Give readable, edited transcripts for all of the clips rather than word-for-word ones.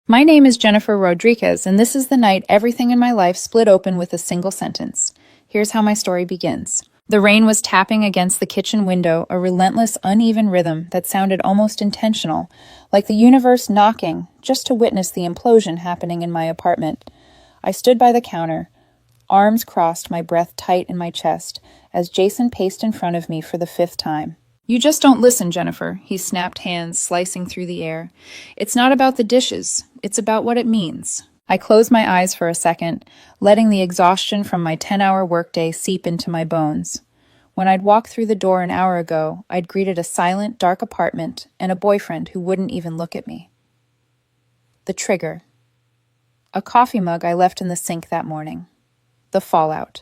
My name is Jennifer Rodriguez, and this is the night everything in my life split open with a single sentence. Here's how my story begins. The rain was tapping against the kitchen window, a relentless, uneven rhythm that sounded almost intentional, like the universe knocking just to witness the implosion happening in my apartment. I stood by the counter, arms crossed, my breath tight in my chest, as Jason paced in front of me for the fifth time. You just don't listen, Jennifer, he snapped, hands slicing through the air. It's not about the dishes, it's about what it means. I closed my eyes for a second, letting the exhaustion from my 10-hour workday seep into my bones. When I'd walked through the door an hour ago, I'd greeted a silent, dark apartment and a boyfriend who wouldn't even look at me. The trigger. A coffee mug I left in the sink that morning. The fallout.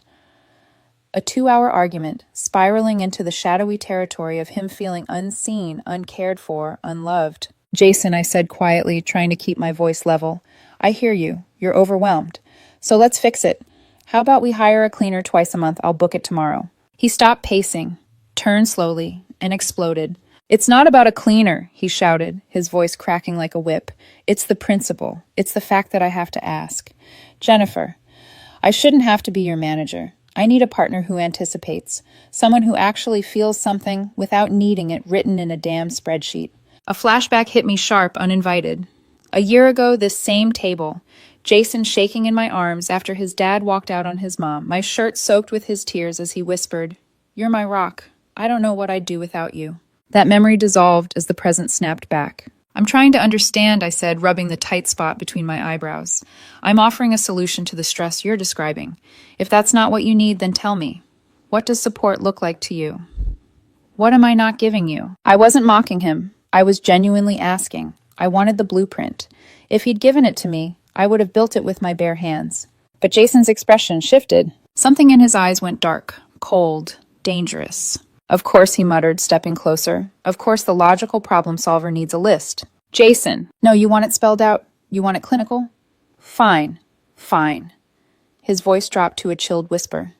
A 2-hour argument, spiraling into the shadowy territory of him feeling unseen, uncared for, unloved. Jason, I said quietly, trying to keep my voice level. I hear you. You're overwhelmed. So let's fix it. How about we hire a cleaner twice a month? I'll book it tomorrow. He stopped pacing, turned slowly, and exploded. It's not about a cleaner, he shouted, his voice cracking like a whip. It's the principle. It's the fact that I have to ask. Jennifer, I shouldn't have to be your manager. I need a partner who anticipates, someone who actually feels something without needing it written in a damn spreadsheet. A flashback hit me sharp, uninvited. A year ago, this same table, Jason shaking in my arms after his dad walked out on his mom, my shirt soaked with his tears as he whispered, "You're my rock. I don't know what I'd do without you." That memory dissolved as the present snapped back. I'm trying to understand, I said, rubbing the tight spot between my eyebrows. I'm offering a solution to the stress you're describing. If that's not what you need, then tell me. What does support look like to you? What am I not giving you? I wasn't mocking him. I was genuinely asking. I wanted the blueprint. If he'd given it to me, I would have built it with my bare hands. But Jason's expression shifted. Something in his eyes went dark, cold, dangerous. Of course, he muttered, stepping closer. Of course, the logical problem solver needs a list. Jason. No, you want it spelled out? You want it clinical? Fine. Fine. His voice dropped to a chilled whisper.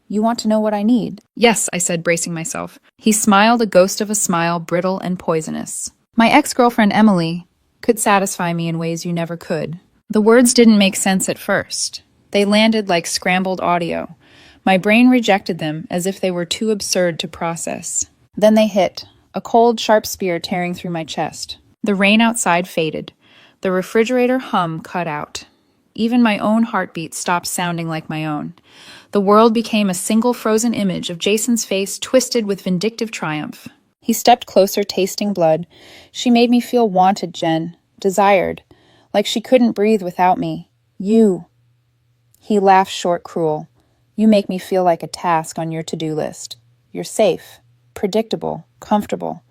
You want to know what I need? Yes, I said, bracing myself. He smiled, a ghost of a smile, brittle and poisonous. My ex-girlfriend, Emily, could satisfy me in ways you never could. The words didn't make sense at first. They landed like scrambled audio. My brain rejected them as if they were too absurd to process. Then they hit, a cold, sharp spear tearing through my chest. The rain outside faded. The refrigerator hum cut out. Even my own heartbeat stopped sounding like my own. The world became a single frozen image of Jason's face twisted with vindictive triumph. He stepped closer, tasting blood. She made me feel wanted, Jen, desired, like she couldn't breathe without me. You. He laughed short, cruel. You make me feel like a task on your to-do list. You're safe, predictable, comfortable.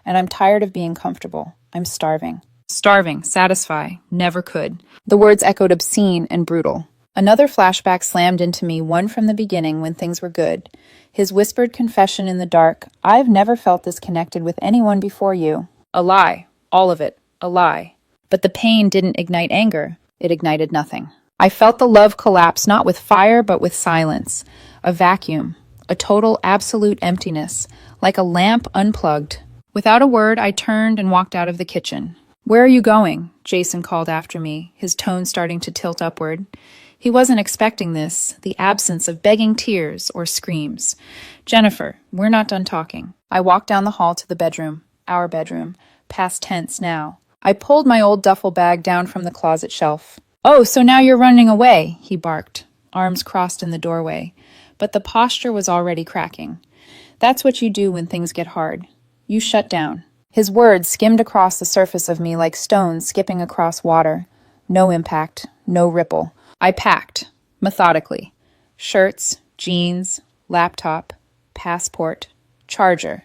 And I'm tired of being comfortable. I'm starving. Starving, satisfy, never could. The words echoed obscene and brutal. Another flashback slammed into me, one from the beginning when things were good. His whispered confession in the dark, I've never felt this connected with anyone before you. A lie. All of it. A lie. But the pain didn't ignite anger. It ignited nothing. I felt the love collapse, not with fire, but with silence. A vacuum. A total, absolute emptiness. Like a lamp unplugged. Without a word, I turned and walked out of the kitchen. Where are you going? Jason called after me, his tone starting to tilt upward. He wasn't expecting this, the absence of begging tears or screams. Jennifer, we're not done talking. I walked down the hall to the bedroom, our bedroom, past tense now. I pulled my old duffel bag down from the closet shelf. Oh, so now you're running away, he barked, arms crossed in the doorway. But the posture was already cracking. That's what you do when things get hard. You shut down. His words skimmed across the surface of me like stones skipping across water. No impact, no ripple. I packed, methodically. Shirts, jeans, laptop, passport, charger.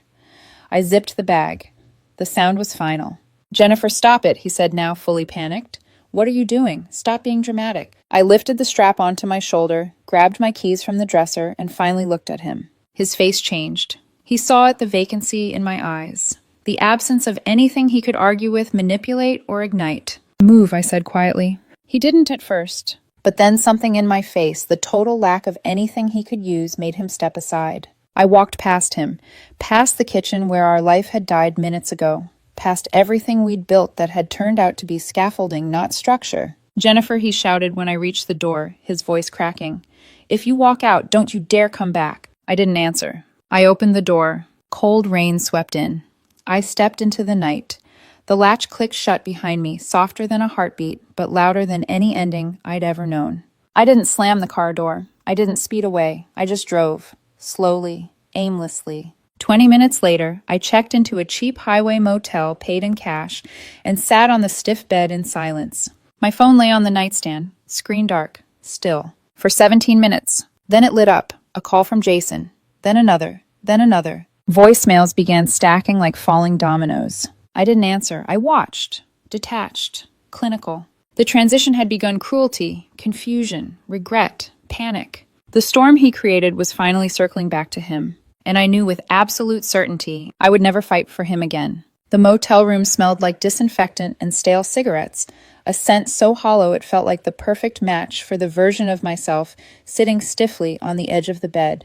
I zipped the bag. The sound was final. Jennifer, stop it, he said, now fully panicked. What are you doing? Stop being dramatic. I lifted the strap onto my shoulder, grabbed my keys from the dresser, and finally looked at him. His face changed. He saw it, the vacancy in my eyes. The absence of anything he could argue with, manipulate, or ignite. Move, I said quietly. He didn't at first. But then something in my face, the total lack of anything he could use, made him step aside. I walked past him, past the kitchen where our life had died minutes ago. past everything we'd built that had turned out to be scaffolding, not structure. "Jennifer," he shouted when I reached the door, his voice cracking. "If you walk out, don't you dare come back." I didn't answer. I opened the door. Cold rain swept in. I stepped into the night. The latch clicked shut behind me, softer than a heartbeat, but louder than any ending I'd ever known. I didn't slam the car door. I didn't speed away. I just drove. Slowly, aimlessly. 20 minutes later, I checked into a cheap highway motel, paid in cash, and sat on the stiff bed in silence. My phone lay on the nightstand, screen dark, still. For 17 minutes. Then it lit up. A call from Jason. Then another. Then another. Voicemails began stacking like falling dominoes. I didn't answer. I watched. Detached. Clinical. The transition had begun cruelty, confusion, regret, panic. The storm he created was finally circling back to him, and I knew with absolute certainty I would never fight for him again. The motel room smelled like disinfectant and stale cigarettes, a scent so hollow it felt like the perfect match for the version of myself sitting stiffly on the edge of the bed.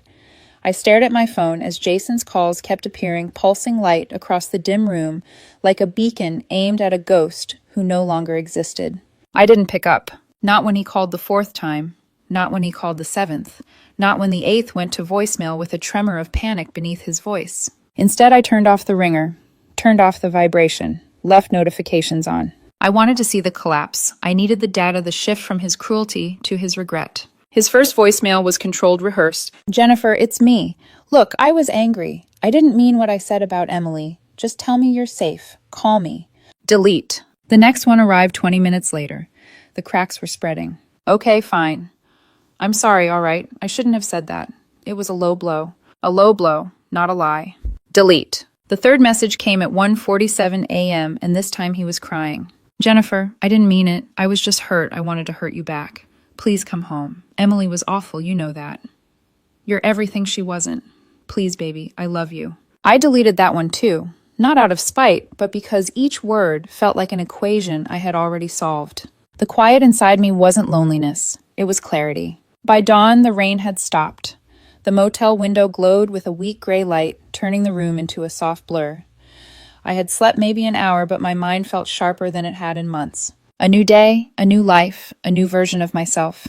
I stared at my phone as Jason's calls kept appearing, pulsing light across the dim room like a beacon aimed at a ghost who no longer existed. I didn't pick up. Not when he called the 4th time. Not when he called the 7th. Not when the 8th went to voicemail with a tremor of panic beneath his voice. Instead, I turned off the ringer, turned off the vibration, left notifications on. I wanted to see the collapse. I needed the data, the shift from his cruelty to his regret. His first voicemail was controlled, rehearsed. "Jennifer, it's me. Look, I was angry. I didn't mean what I said about Emily. Just tell me you're safe. Call me." Delete. The next one arrived 20 minutes later. The cracks were spreading. "Okay, fine. I'm sorry, all right. I shouldn't have said that. It was a low blow. A low blow, not a lie." Delete. The third message came at 1:47 a.m., and this time he was crying. "Jennifer, I didn't mean it. I was just hurt. I wanted to hurt you back. Please come home. Emily was awful, you know that. You're everything she wasn't. Please, baby, I love you." I deleted that one too, not out of spite, but because each word felt like an equation I had already solved. The quiet inside me wasn't loneliness. It was clarity. By dawn, the rain had stopped. The motel window glowed with a weak gray light, turning the room into a soft blur. I had slept maybe an hour, but my mind felt sharper than it had in months. A new day, a new life, a new version of myself.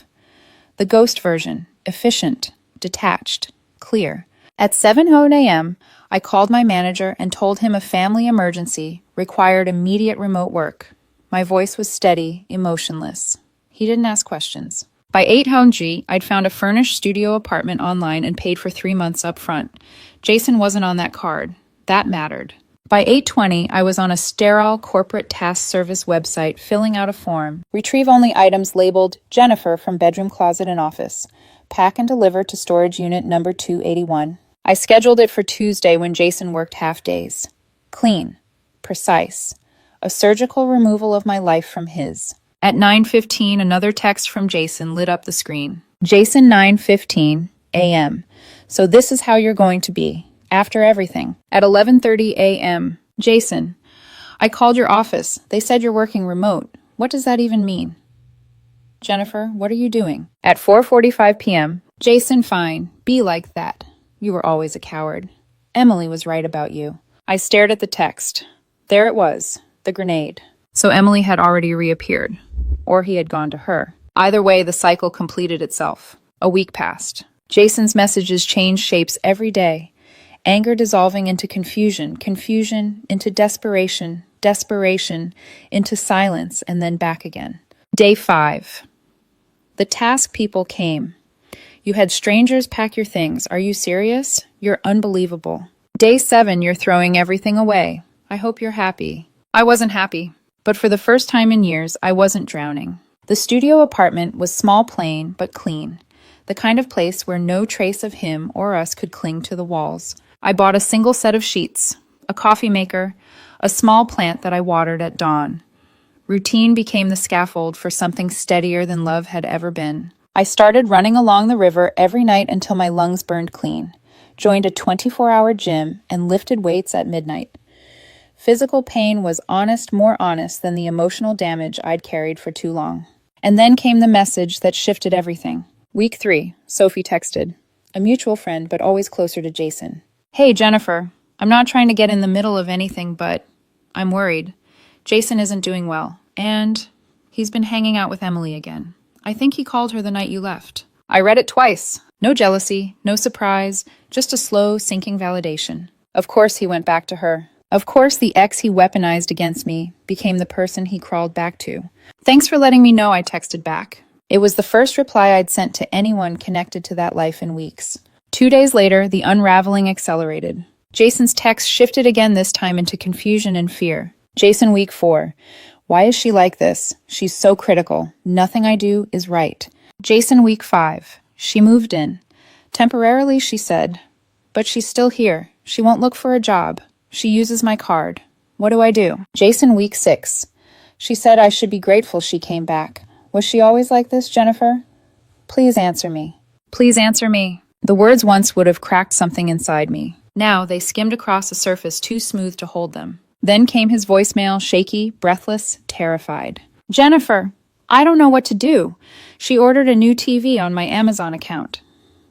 The ghost version, efficient, detached, clear. At 7:00 a.m., I called my manager and told him a family emergency required immediate remote work. My voice was steady, emotionless. He didn't ask questions. By 8:00 I'd found a furnished studio apartment online and paid for 3 months up front. Jason wasn't on that card. That mattered. By 8:20, I was on a sterile corporate task service website filling out a form. Retrieve only items labeled Jennifer from bedroom, closet, and office. Pack and deliver to storage unit number 281. I scheduled it for Tuesday when Jason worked half days. Clean. Precise. A surgical removal of my life from his. At 9:15, another text from Jason lit up the screen. Jason, 9:15 a.m. So this is how you're going to be. After everything. At 11:30 a.m. Jason, I called your office. They said you're working remote. What does that even mean? Jennifer, what are you doing? At 4:45 p.m. Jason, fine. Be like that. You were always a coward. Emily was right about you. I stared at the text. There it was. The grenade. So Emily had already reappeared. Or he had gone to her. Either way, the cycle completed itself. A week passed. Jason's messages changed shapes every day. Anger dissolving into confusion, confusion into desperation, desperation into silence, and then back again. Day 5. The task people came. You had strangers pack your things. Are you serious? You're unbelievable. Day 7, you're throwing everything away. I hope you're happy. I wasn't happy, but for the first time in years, I wasn't drowning. The studio apartment was small, plain, but clean. The kind of place where no trace of him or us could cling to the walls. I bought a single set of sheets, a coffee maker, a small plant that I watered at dawn. Routine became the scaffold for something steadier than love had ever been. I started running along the river every night until my lungs burned clean, joined a 24-hour gym, and lifted weights at midnight. Physical pain was honest, more honest than the emotional damage I'd carried for too long. And then came the message that shifted everything. Week 3, Sophie texted. A mutual friend, but always closer to Jason. Hey, Jennifer, I'm not trying to get in the middle of anything, but I'm worried. Jason isn't doing well, and he's been hanging out with Emily again. I think he called her the night you left. I read it twice. No jealousy, no surprise, just a slow, sinking validation. Of course he went back to her. Of course the ex he weaponized against me became the person he crawled back to. Thanks for letting me know, I texted back. It was the first reply I'd sent to anyone connected to that life in weeks. 2 days later, the unraveling accelerated. Jason's text shifted again, this time into confusion and fear. Jason, week 4. Why is she like this? She's so critical. Nothing I do is right. Jason, week 5. She moved in. Temporarily, she said. But she's still here. She won't look for a job. She uses my card. What do I do? Jason, week 6. She said I should be grateful she came back. Was she always like this, Jennifer? Please answer me. Please answer me. The words once would have cracked something inside me. Now they skimmed across a surface too smooth to hold them. Then came his voicemail, shaky, breathless, terrified. Jennifer, I don't know what to do. She ordered a new TV on my Amazon account.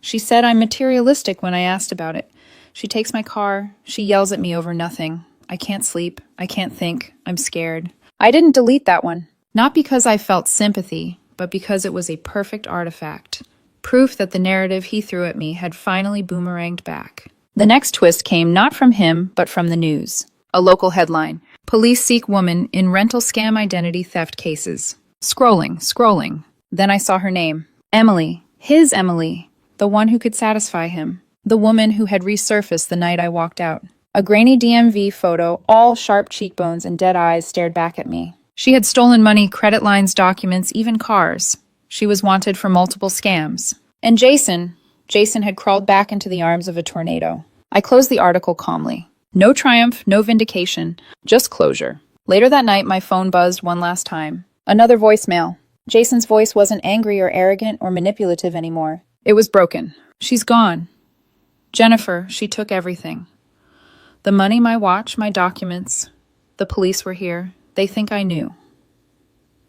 She said I'm materialistic when I asked about it. She takes my car. She yells at me over nothing. I can't sleep. I can't think. I'm scared. I didn't delete that one. Not because I felt sympathy, but because it was a perfect artifact. Proof that the narrative he threw at me had finally boomeranged back. The next twist came not from him, but from the news. A local headline. Police seek woman in rental scam identity theft cases. Scrolling. Then I saw her name. Emily. His Emily. The one who could satisfy him. The woman who had resurfaced the night I walked out. A grainy DMV photo, all sharp cheekbones and dead eyes stared back at me. She had stolen money, credit lines, documents, even cars. She was wanted for multiple scams. And Jason had crawled back into the arms of a tornado. I closed the article calmly. No triumph, no vindication, just closure. Later that night, my phone buzzed one last time. Another voicemail. Jason's voice wasn't angry or arrogant or manipulative anymore. It was broken. She's gone. Jennifer, she took everything. The money, my watch, my documents. The police were here. They think I knew.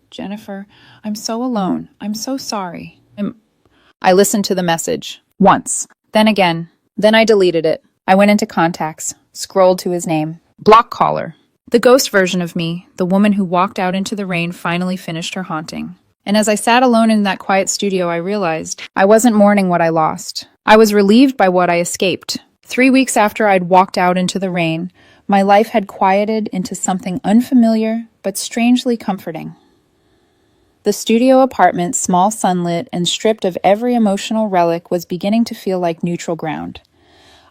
Jennifer, I'm so alone. I'm so sorry. I listened to the message. Once. Then again. Then I deleted it. I went into contacts. Scrolled to his name. Block caller. The ghost version of me, the woman who walked out into the rain, finally finished her haunting. And as I sat alone in that quiet studio, I realized I wasn't mourning what I lost. I was relieved by what I escaped. 3 weeks after I'd walked out into the rain, my life had quieted into something unfamiliar but strangely comforting. The studio apartment, small, sunlit, and stripped of every emotional relic, was beginning to feel like neutral ground.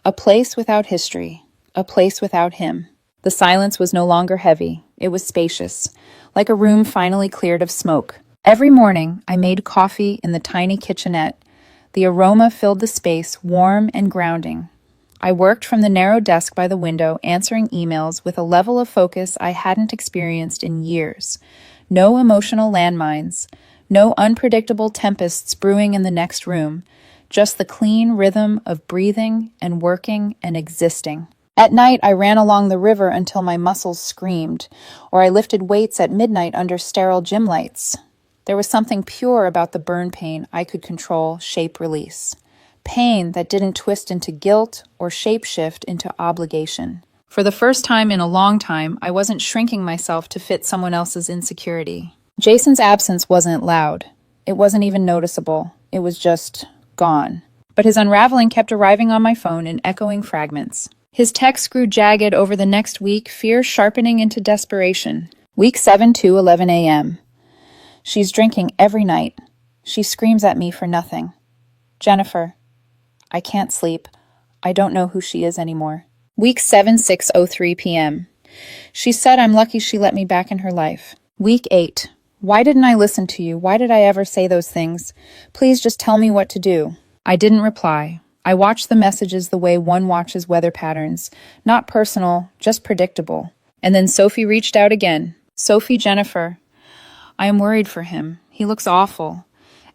A place without history. A place without him. The silence was no longer heavy. It was spacious, like a room finally cleared of smoke. Every morning, I made coffee in the tiny kitchenette. The aroma filled the space, warm and grounding. I worked from the narrow desk by the window, answering emails with a level of focus I hadn't experienced in years. No emotional landmines, no unpredictable tempests brewing in the next room, just the clean rhythm of breathing and working and existing. At night, I ran along the river until my muscles screamed, or I lifted weights at midnight under sterile gym lights. There was something pure about the burn pain I could control, shape, release. Pain that didn't twist into guilt or shapeshift into obligation. For the first time in a long time, I wasn't shrinking myself to fit someone else's insecurity. Jason's absence wasn't loud. It wasn't even noticeable. It was just gone. But his unraveling kept arriving on my phone in echoing fragments. His texts grew jagged over the next week, fear sharpening into desperation. Week 7 to 11 a.m. She's drinking every night. She screams at me for nothing. Jennifer, I can't sleep. I don't know who she is anymore. Week 7, 6:03 p.m. She said I'm lucky she let me back in her life. Week 8. Why didn't I listen to you? Why did I ever say those things? Please just tell me what to do. I didn't reply. I watched the messages the way one watches weather patterns. Not personal, just predictable. And then Sophie reached out again. Sophie, Jennifer. I am worried for him. He looks awful.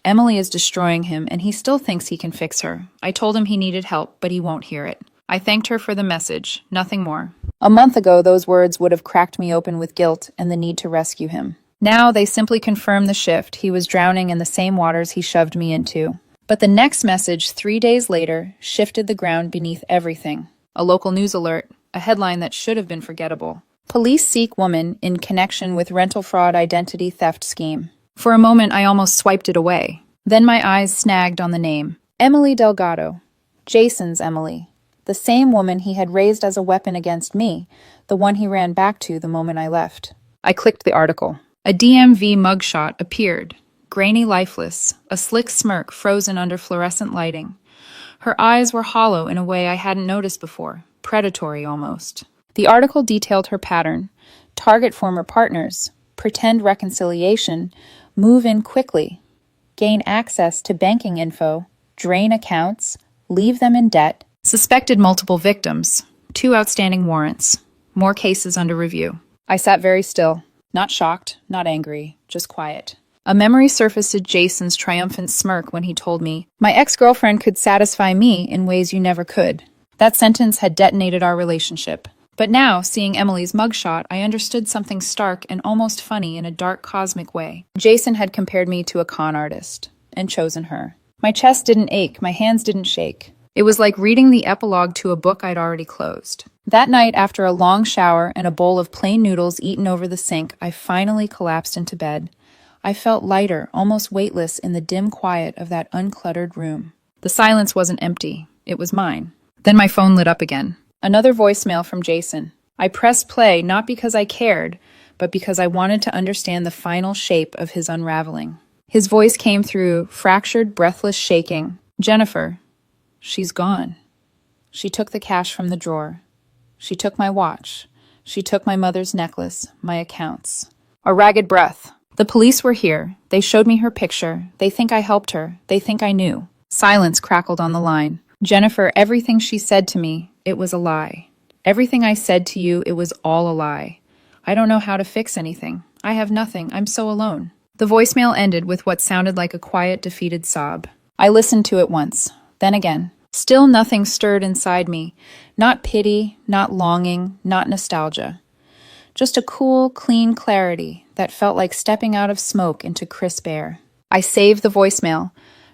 Emily is destroying him, and he still thinks he can fix her. I told him he needed help, but he won't hear it. I thanked her for the message, nothing more. A month ago, those words would have cracked me open with guilt and the need to rescue him. Now they simply confirmed the shift. He was drowning in the same waters he shoved me into. But the next message, 3 days later, shifted the ground beneath everything. A local news alert, a headline that should have been forgettable. Police seek woman in connection with rental fraud identity theft scheme. For a moment, I almost swiped it away. Then my eyes snagged on the name. Emily Delgado. Jason's Emily. The same woman he had raised as a weapon against me, the one he ran back to the moment I left. I clicked the article. A DMV mugshot appeared, grainy lifeless, a slick smirk frozen under fluorescent lighting. Her eyes were hollow in a way I hadn't noticed before, predatory almost. The article detailed her pattern: target former partners, pretend reconciliation, move in quickly, gain access to banking info, drain accounts, leave them in debt, suspected multiple victims, 2 outstanding warrants, more cases under review. I sat very still, not shocked, not angry, just quiet. A memory surfaced of Jason's triumphant smirk when he told me, "My ex-girlfriend could satisfy me in ways you never could." That sentence had detonated our relationship. But now, seeing Emily's mugshot, I understood something stark and almost funny in a dark cosmic way. Jason had compared me to a con artist, and chosen her. My chest didn't ache, my hands didn't shake. It was like reading the epilogue to a book I'd already closed. That night, after a long shower and a bowl of plain noodles eaten over the sink, I finally collapsed into bed. I felt lighter, almost weightless in the dim quiet of that uncluttered room. The silence wasn't empty, it was mine. Then my phone lit up again. Another voicemail from Jason. I pressed play not because I cared, but because I wanted to understand the final shape of his unraveling. His voice came through, fractured, breathless shaking. "Jennifer, she's gone. She took the cash from the drawer. She took my watch. She took my mother's necklace, my accounts." A ragged breath. "The police were here. They showed me her picture. They think I helped her. They think I knew." Silence crackled on the line. "Jennifer, everything she said to me, it was a lie. Everything I said to you, it was all a lie. I don't know how to fix anything. I have nothing. I'm so alone." The voicemail ended with what sounded like a quiet, defeated sob. I listened to it once, then again. Still nothing stirred inside me. Not pity, not longing, not nostalgia. Just a cool, clean clarity that felt like stepping out of smoke into crisp air. I saved the voicemail,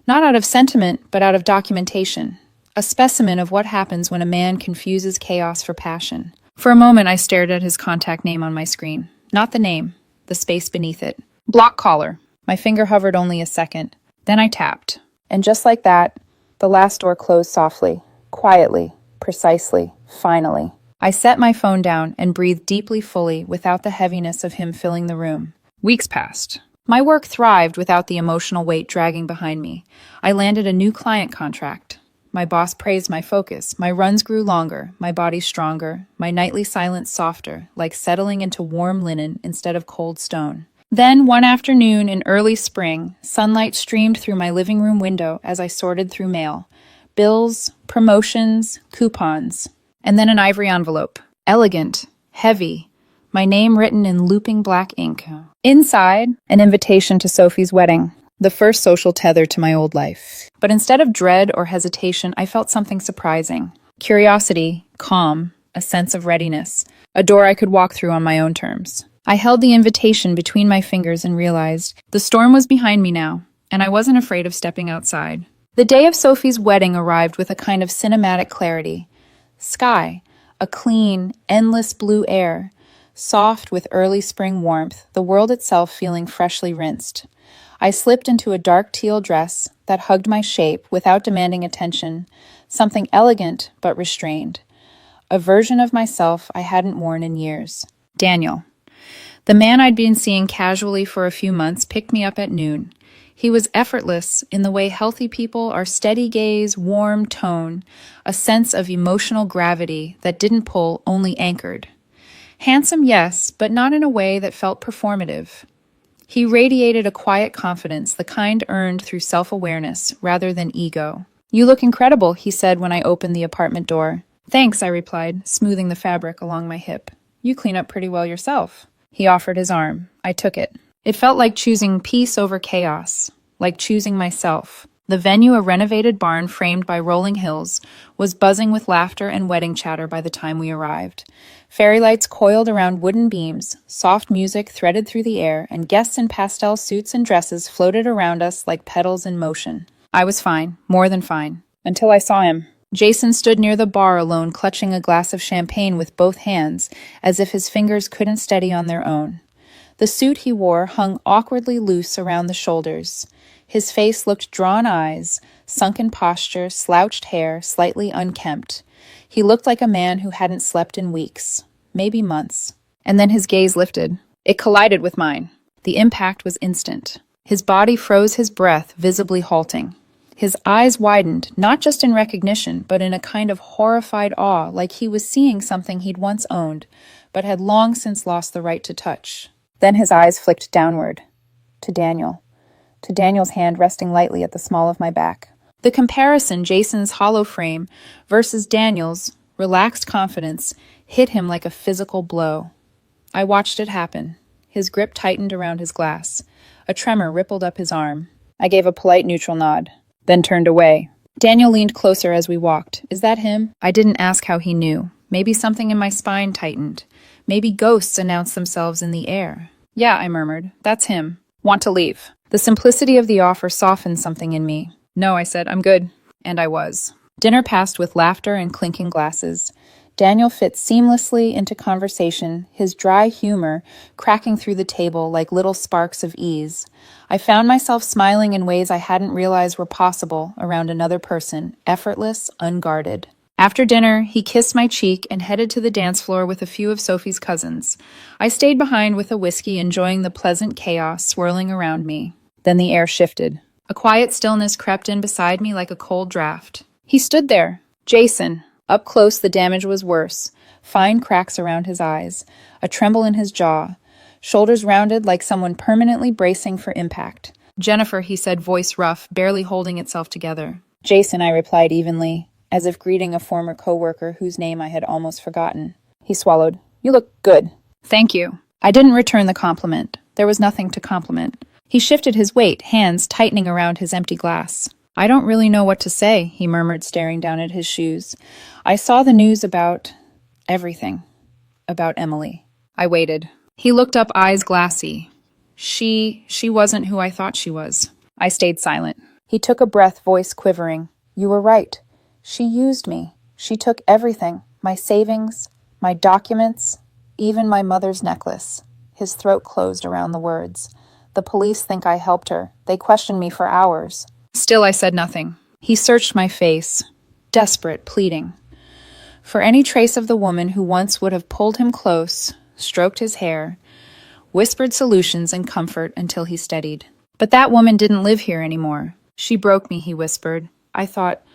not out of sentiment, but out of documentation. A specimen of what happens when a man confuses chaos for passion. For a moment, I stared at his contact name on my screen. Not the name, the space beneath it. Block caller. My finger hovered only a second. Then I tapped. And just like that, the last door closed softly, quietly, precisely, finally. I set my phone down and breathed deeply, fully, without the heaviness of him filling the room. Weeks passed. My work thrived without the emotional weight dragging behind me. I landed a new client contract. My boss praised my focus. My runs grew longer, my body stronger, my nightly silence softer, like settling into warm linen instead of cold stone. Then, one afternoon in early spring, sunlight streamed through my living room window as I sorted through mail. Bills, promotions, coupons. And then an ivory envelope. Elegant, heavy, my name written in looping black ink. Inside, an invitation to Sophie's wedding. The first social tether to my old life. But instead of dread or hesitation, I felt something surprising. Curiosity, calm, a sense of readiness. A door I could walk through on my own terms. I held the invitation between my fingers and realized the storm was behind me now, and I wasn't afraid of stepping outside. The day of Sophie's wedding arrived with a kind of cinematic clarity. Sky, a clean, endless blue air, soft with early spring warmth, the world itself feeling freshly rinsed. I slipped into a dark teal dress that hugged my shape without demanding attention, something elegant but restrained. A version of myself I hadn't worn in years. Daniel. The man I'd been seeing casually for a few months picked me up at noon. He was effortless in the way healthy people are: steady gaze, warm tone, a sense of emotional gravity that didn't pull, only anchored. Handsome, yes, but not in a way that felt performative. He radiated a quiet confidence, the kind earned through self-awareness rather than ego. "You look incredible," he said when I opened the apartment door. "Thanks," I replied, smoothing the fabric along my hip. "You clean up pretty well yourself." He offered his arm. I took it. It felt like choosing peace over chaos, like choosing myself. The venue, a renovated barn framed by rolling hills, was buzzing with laughter and wedding chatter by the time we arrived. Fairy lights coiled around wooden beams, soft music threaded through the air, and guests in pastel suits and dresses floated around us like petals in motion. I was fine, more than fine, until I saw him. Jason stood near the bar alone, clutching a glass of champagne with both hands, as if his fingers couldn't steady on their own. The suit he wore hung awkwardly loose around the shoulders. His face looked drawn eyes, sunken posture, slouched hair, slightly unkempt. He looked like a man who hadn't slept in weeks, maybe months. And then his gaze lifted. It collided with mine. The impact was instant. His body froze, his breath visibly halting. His eyes widened, not just in recognition, but in a kind of horrified awe, like he was seeing something he'd once owned, but had long since lost the right to touch. Then his eyes flicked downward, to Daniel's hand resting lightly at the small of my back. The comparison, Jason's hollow frame versus Daniel's relaxed confidence, hit him like a physical blow. I watched it happen. His grip tightened around his glass. A tremor rippled up his arm. I gave a polite neutral nod, then turned away. Daniel leaned closer as we walked. Is that him? I didn't ask how he knew. Maybe something in my spine tightened. Maybe ghosts announced themselves in the air. Yeah, I murmured. That's him. Want to leave. The simplicity of the offer softened something in me. No, I said, I'm good. And I was. Dinner passed with laughter and clinking glasses. Daniel fit seamlessly into conversation, his dry humor cracking through the table like little sparks of ease. I found myself smiling in ways I hadn't realized were possible around another person, effortless, unguarded. After dinner, he kissed my cheek and headed to the dance floor with a few of Sophie's cousins. I stayed behind with a whiskey, enjoying the pleasant chaos swirling around me. Then the air shifted. A quiet stillness crept in beside me like a cold draft. He stood there. Jason. Up close, the damage was worse. Fine cracks around his eyes, a tremble in his jaw, shoulders rounded like someone permanently bracing for impact. Jennifer, he said, voice rough, barely holding itself together. Jason, I replied evenly, as if greeting a former coworker whose name I had almost forgotten. He swallowed. You look good. Thank you. I didn't return the compliment. There was nothing to compliment. He shifted his weight, hands tightening around his empty glass. I don't really know what to say, he murmured, staring down at his shoes. I saw the news about everything. About Emily. I waited. He looked up, eyes glassy. She wasn't who I thought she was. I stayed silent. He took a breath, voice quivering. You were right. She used me. She took everything. My savings, my documents, even my mother's necklace. His throat closed around the words. The police think I helped her. They questioned me for hours. Still, I said nothing. He searched my face, desperate, pleading, for any trace of the woman who once would have pulled him close, stroked his hair, whispered solutions and comfort until he steadied. But that woman didn't live here anymore. She broke me, he whispered. I thought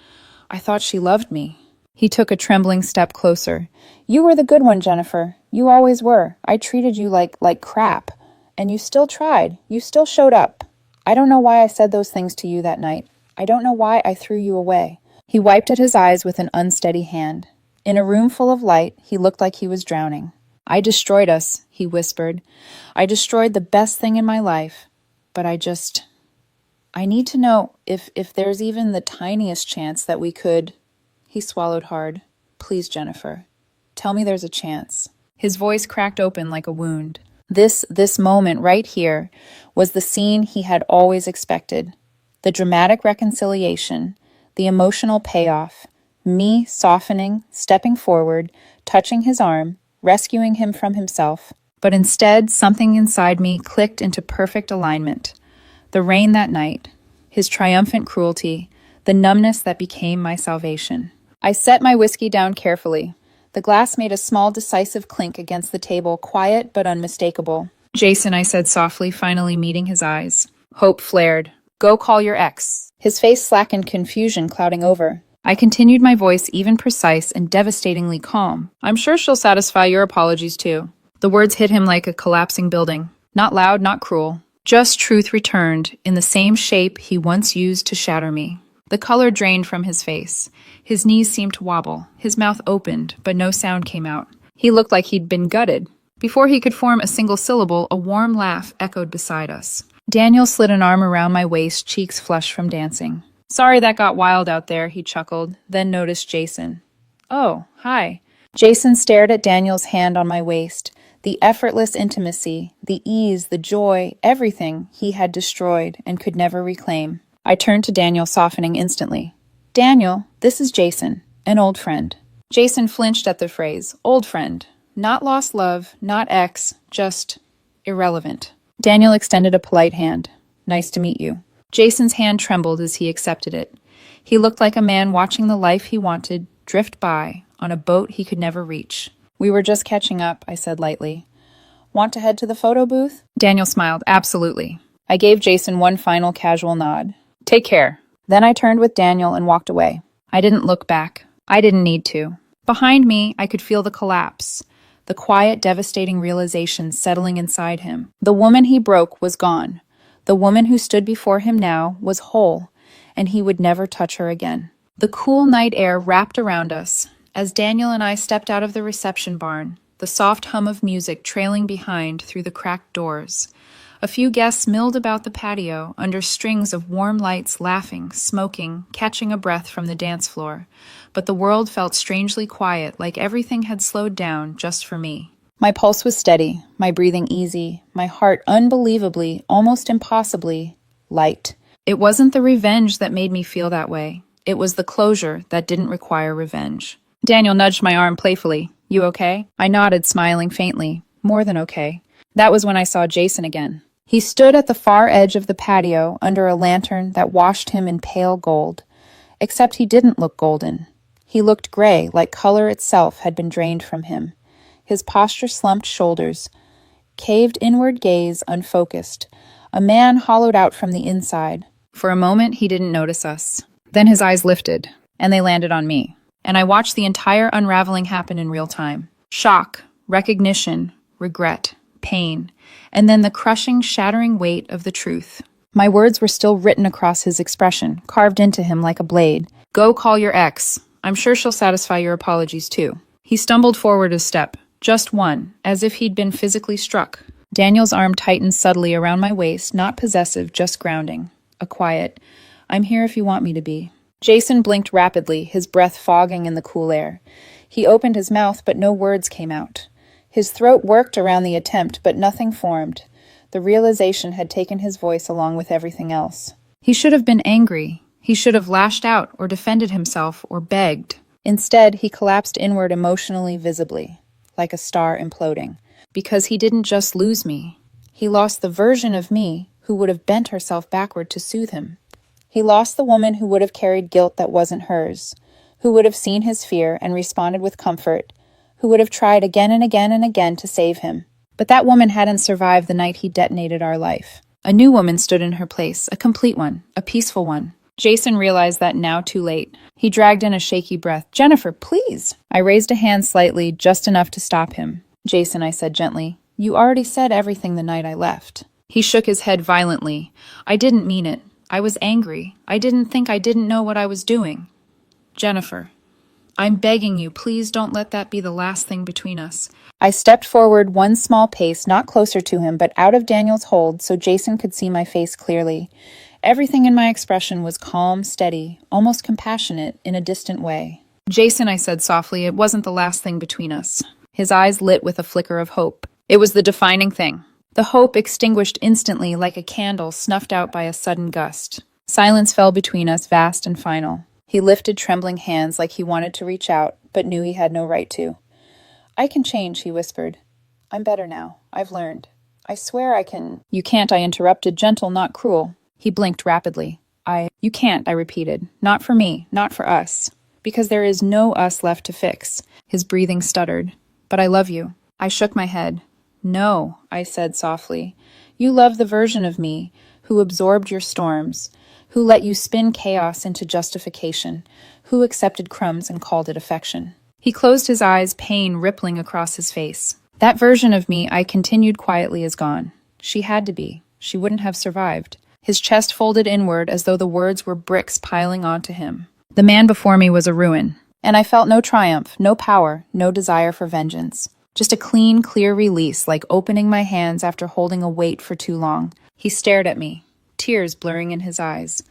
she loved me. He took a trembling step closer. You were the good one, Jennifer. You always were. I treated you like crap. And you still tried. You still showed up. I don't know why I said those things to you that night. I don't know why I threw you away. He wiped at his eyes with an unsteady hand. In a room full of light, he looked like he was drowning. I destroyed us, he whispered. I destroyed the best thing in my life. But I need to know if there's even the tiniest chance that we could... He swallowed hard. Please, Jennifer. Tell me there's a chance. His voice cracked open like a wound. This moment right here was the scene he had always expected. The dramatic reconciliation, the emotional payoff, me softening, stepping forward, touching his arm, rescuing him from himself. But instead, something inside me clicked into perfect alignment. The rain that night, his triumphant cruelty, the numbness that became my salvation. I set my whiskey down carefully. The glass made a small, decisive clink against the table, quiet but unmistakable. Jason, I said softly, finally meeting his eyes. Hope flared. Go call your ex. His face slackened, confusion clouding over. I continued, my voice even precise and devastatingly calm. I'm sure she'll satisfy your apologies too. The words hit him like a collapsing building. Not loud, not cruel. Just truth returned, in the same shape he once used to shatter me. The color drained from his face. His knees seemed to wobble. His mouth opened, but no sound came out. He looked like he'd been gutted. Before he could form a single syllable, a warm laugh echoed beside us. Daniel slid an arm around my waist, cheeks flushed from dancing. Sorry that got wild out there, he chuckled, then noticed Jason. Oh, hi. Jason stared at Daniel's hand on my waist. The effortless intimacy, the ease, the joy, everything he had destroyed and could never reclaim. I turned to Daniel, softening instantly. Daniel, this is Jason. An old friend. Jason flinched at the phrase, old friend. Not lost love, not ex, just irrelevant. Daniel extended a polite hand. Nice to meet you. Jason's hand trembled as he accepted it. He looked like a man watching the life he wanted drift by on a boat he could never reach. We were just catching up, I said lightly. Want to head to the photo booth? Daniel smiled. Absolutely. I gave Jason one final casual nod. Take care. Then I turned with Daniel and walked away. I didn't look back. I didn't need to. Behind me, I could feel the collapse, the quiet, devastating realization settling inside him. The woman he broke was gone. The woman who stood before him now was whole, and he would never touch her again. The cool night air wrapped around us. As Daniel and I stepped out of the reception barn, the soft hum of music trailing behind through the cracked doors. A few guests milled about the patio under strings of warm lights, laughing, smoking, catching a breath from the dance floor. But the world felt strangely quiet, like everything had slowed down just for me. My pulse was steady, my breathing easy, my heart unbelievably, almost impossibly, light. It wasn't the revenge that made me feel that way. It was the closure that didn't require revenge. Daniel nudged my arm playfully. You okay? I nodded, smiling faintly. More than okay. That was when I saw Jason again. He stood at the far edge of the patio under a lantern that washed him in pale gold. Except he didn't look golden. He looked gray, like color itself had been drained from him. His posture slumped shoulders, caved inward gaze unfocused. A man hollowed out from the inside. For a moment, he didn't notice us. Then his eyes lifted, and they landed on me. And I watched the entire unraveling happen in real time. Shock, recognition, regret, pain, and then the crushing, shattering weight of the truth. My words were still written across his expression, carved into him like a blade. Go call your ex. I'm sure she'll satisfy your apologies too. He stumbled forward a step, just one, as if he'd been physically struck. Daniel's arm tightened subtly around my waist, not possessive, just grounding. A quiet, I'm here if you want me to be. Jason blinked rapidly, his breath fogging in the cool air. He opened his mouth, but no words came out. His throat worked around the attempt, but nothing formed. The realization had taken his voice along with everything else. He should have been angry. He should have lashed out or defended himself or begged. Instead, he collapsed inward emotionally, visibly, like a star imploding. Because he didn't just lose me. He lost the version of me who would have bent herself backward to soothe him. He lost the woman who would have carried guilt that wasn't hers, who would have seen his fear and responded with comfort, who would have tried again and again and again to save him. But that woman hadn't survived the night he detonated our life. A new woman stood in her place, a complete one, a peaceful one. Jason realized that now too late. He dragged in a shaky breath. Jennifer, please! I raised a hand slightly, just enough to stop him. Jason, I said gently, you already said everything the night I left. He shook his head violently. I didn't mean it. I was angry. I didn't think I didn't know what I was doing. Jennifer, I'm begging you, please don't let that be the last thing between us. I stepped forward one small pace, not closer to him, but out of Daniel's hold so Jason could see my face clearly. Everything in my expression was calm, steady, almost compassionate in a distant way. Jason, I said softly, it wasn't the last thing between us. His eyes lit with a flicker of hope. It was the defining thing. The hope extinguished instantly like a candle snuffed out by a sudden gust. Silence fell between us, vast and final. He lifted trembling hands like he wanted to reach out, but knew he had no right to. I can change, he whispered. I'm better now. I've learned. I swear I can— You can't, I interrupted, gentle, not cruel. He blinked rapidly. You can't, I repeated. Not for me, not for us. Because there is no us left to fix. His breathing stuttered. But I love you. I shook my head. No, I said softly. You love the version of me who absorbed your storms, who let you spin chaos into justification, who accepted crumbs and called it affection. He closed his eyes, pain rippling across his face. That version of me, I continued quietly, is gone. She had to be. She wouldn't have survived. His chest folded inward as though the words were bricks piling onto him. The man before me was a ruin, and I felt no triumph, no power, no desire for vengeance. Just a clean, clear release, like opening my hands after holding a weight for too long. He stared at me, tears blurring in his eyes.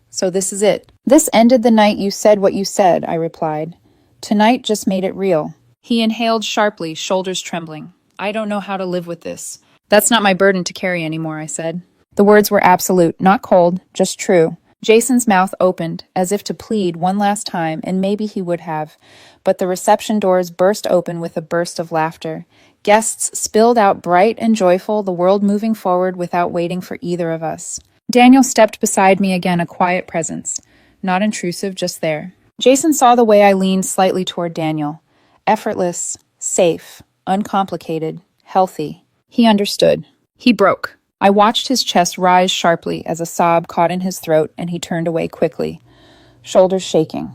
So this is it. This ended the night you said what you said, I replied. Tonight just made it real. He inhaled sharply, shoulders trembling. I don't know how to live with this. That's not my burden to carry anymore, I said. The words were absolute, not cold, just true. Jason's mouth opened, as if to plead one last time, and maybe he would have. But the reception doors burst open with a burst of laughter. Guests spilled out bright and joyful, the world moving forward without waiting for either of us. Daniel stepped beside me again, a quiet presence. Not intrusive, just there. Jason saw the way I leaned slightly toward Daniel. Effortless, safe, uncomplicated, healthy. He understood. He broke. I watched his chest rise sharply as a sob caught in his throat, and he turned away quickly, shoulders shaking.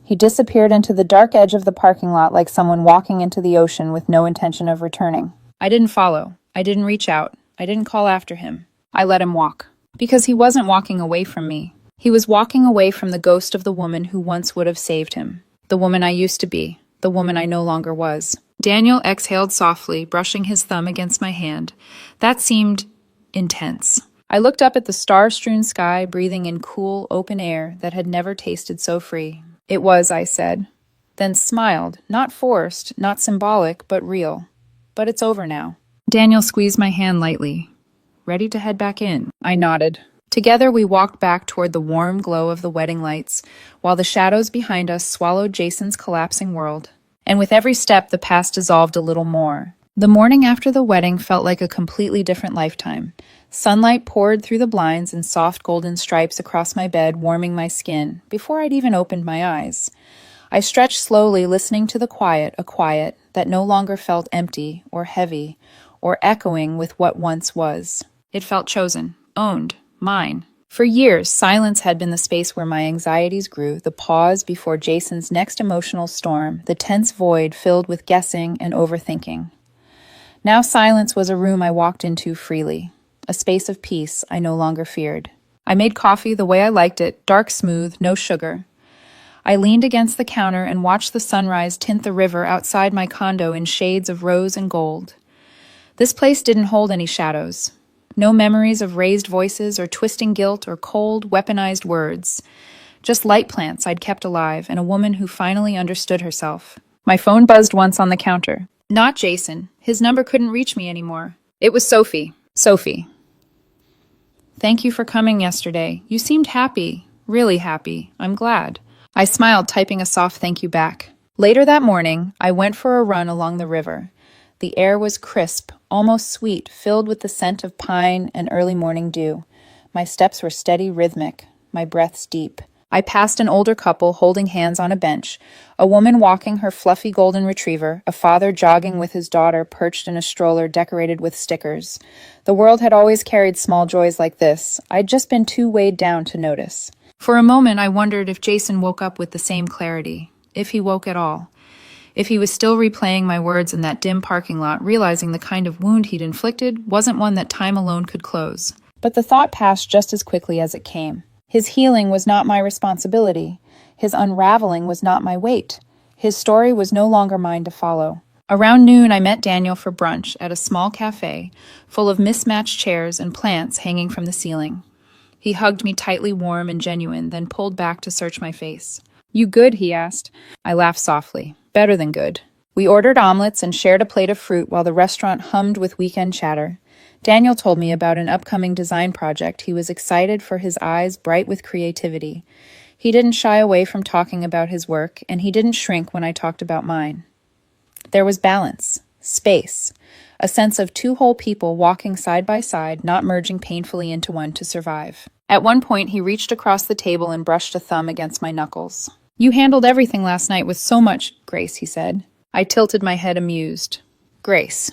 He disappeared into the dark edge of the parking lot like someone walking into the ocean with no intention of returning. I didn't follow. I didn't reach out. I didn't call after him. I let him walk. Because he wasn't walking away from me. He was walking away from the ghost of the woman who once would have saved him. The woman I used to be. The woman I no longer was. Daniel exhaled softly, brushing his thumb against my hand. That seemed intense. I looked up at the star-strewn sky, breathing in cool, open air that had never tasted so free. It was, I said, then smiled, not forced, not symbolic, but real. But it's over now. Daniel squeezed my hand lightly. Ready to head back in? I nodded. Together we walked back toward the warm glow of the wedding lights, while the shadows behind us swallowed Jason's collapsing world. And with every step, the past dissolved a little more. The morning after the wedding felt like a completely different lifetime. Sunlight poured through the blinds in soft golden stripes across my bed, warming my skin, before I'd even opened my eyes. I stretched slowly, listening to the quiet, a quiet that no longer felt empty or heavy or echoing with what once was. It felt chosen, owned, mine. For years, silence had been the space where my anxieties grew, the pause before Jason's next emotional storm, the tense void filled with guessing and overthinking. Now silence was a room I walked into freely, a space of peace I no longer feared. I made coffee the way I liked it, dark smooth, no sugar. I leaned against the counter and watched the sunrise tint the river outside my condo in shades of rose and gold. This place didn't hold any shadows. No memories of raised voices or twisting guilt or cold, weaponized words. Just light plants I'd kept alive and a woman who finally understood herself. My phone buzzed once on the counter. Not Jason. His number couldn't reach me anymore. It was Sophie. Sophie. Thank you for coming yesterday. You seemed happy. Really happy. I'm glad. I smiled, typing a soft thank you back. Later that morning, I went for a run along the river. The air was crisp, almost sweet, filled with the scent of pine and early morning dew. My steps were steady, rhythmic, my breaths deep. I passed an older couple holding hands on a bench, a woman walking her fluffy golden retriever, a father jogging with his daughter perched in a stroller decorated with stickers. The world had always carried small joys like this. I'd just been too weighed down to notice. For a moment, I wondered if Jason woke up with the same clarity, if he woke at all. If he was still replaying my words in that dim parking lot, realizing the kind of wound he'd inflicted wasn't one that time alone could close. But the thought passed just as quickly as it came. His healing was not my responsibility. His unraveling was not my weight. His story was no longer mine to follow. Around noon, I met Daniel for brunch at a small cafe, full of mismatched chairs and plants hanging from the ceiling. He hugged me tightly, warm and genuine, then pulled back to search my face. "You good?" he asked. I laughed softly. Better than good. We ordered omelets and shared a plate of fruit while the restaurant hummed with weekend chatter. Daniel told me about an upcoming design project. He was excited for his eyes bright with creativity. He didn't shy away from talking about his work, and he didn't shrink when I talked about mine. There was balance, space, a sense of two whole people walking side by side, not merging painfully into one to survive. At one point, he reached across the table and brushed a thumb against my knuckles. "You handled everything last night with so much grace," he said. I tilted my head, amused. Grace.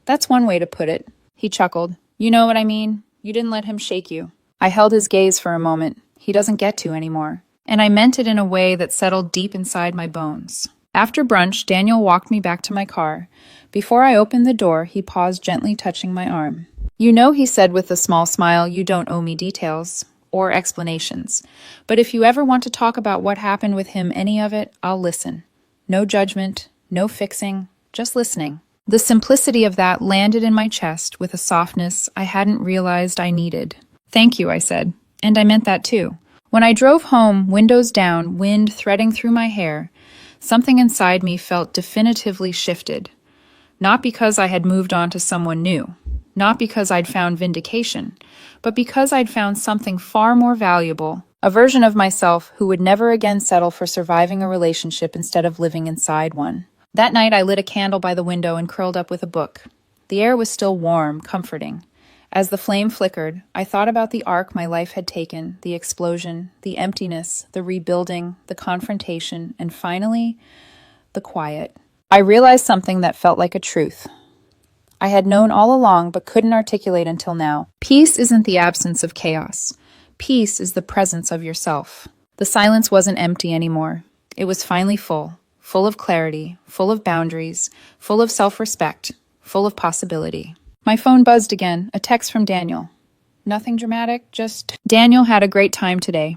That's one way to put it. He chuckled. "You know what I mean? You didn't let him shake you." I held his gaze for a moment. He doesn't get to anymore. And I meant it in a way that settled deep inside my bones. After brunch, Daniel walked me back to my car. Before I opened the door, he paused, gently touching my arm. "You know," he said with a small smile, "you don't owe me details or explanations. But if you ever want to talk about what happened with him, any of it, I'll listen. No judgment, no fixing, just listening." The simplicity of that landed in my chest with a softness I hadn't realized I needed. "Thank you," I said. And I meant that too. When I drove home, windows down, wind threading through my hair, something inside me felt definitively shifted. Not because I had moved on to someone new, not because I'd found vindication, but because I'd found something far more valuable, A version of myself who would never again settle for surviving a relationship instead of living inside one. That night, I lit a candle by the window and curled up with a book. The air was still warm, comforting. As the flame flickered, I thought about the arc my life had taken, the explosion, the emptiness, the rebuilding, the confrontation, and finally, the quiet. I realized something that felt like a truth. I had known all along but couldn't articulate until now. Peace isn't the absence of chaos. Peace is the presence of yourself. The silence wasn't empty anymore. It was finally full of clarity, full of boundaries, full of self-respect, full of possibility. My phone buzzed again, a text from Daniel. Nothing dramatic, just, "Daniel had a great time today.